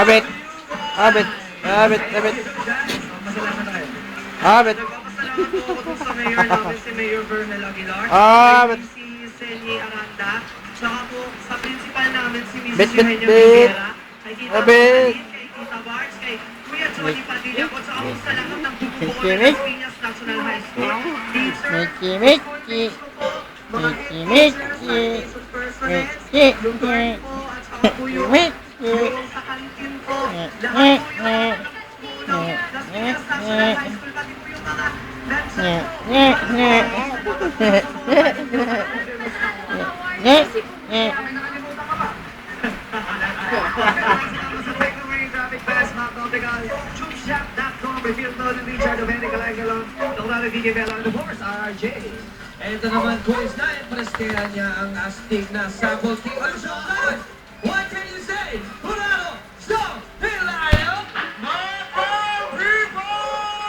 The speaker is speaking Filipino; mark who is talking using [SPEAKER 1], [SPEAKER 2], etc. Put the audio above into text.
[SPEAKER 1] Abit! Abit! Abit! Abit! Abit!
[SPEAKER 2] Sa mayor namin si Mayor Bernal Aguilar,
[SPEAKER 1] Abit!
[SPEAKER 2] si Senye Aranda, saka po sa principal namin si Mrs.
[SPEAKER 1] Bit, bit,
[SPEAKER 2] Eugenio
[SPEAKER 1] bit.
[SPEAKER 2] Rivera, kay Tita
[SPEAKER 1] Abit.
[SPEAKER 2] Rosalyn, kay Tita Bars, kay Kuya Johnny Padilla po, saka po sa lahat ng bubuo
[SPEAKER 1] Mickey,
[SPEAKER 2] ng Las Piñas National High School. Teacher,
[SPEAKER 1] Mickey, Mickey.
[SPEAKER 2] mga
[SPEAKER 1] Mickey,
[SPEAKER 2] teachers,
[SPEAKER 1] Mickey.
[SPEAKER 2] sanitation personnel,
[SPEAKER 1] Mickey,
[SPEAKER 2] yung guard po, at saka po yung sa kantin po, lahat po yung mga puno, Las Piñas National High School, pati po yung mga
[SPEAKER 3] Ito naman, quiz na, prestera niya ang astig na sample team. Ano siya? What can you say?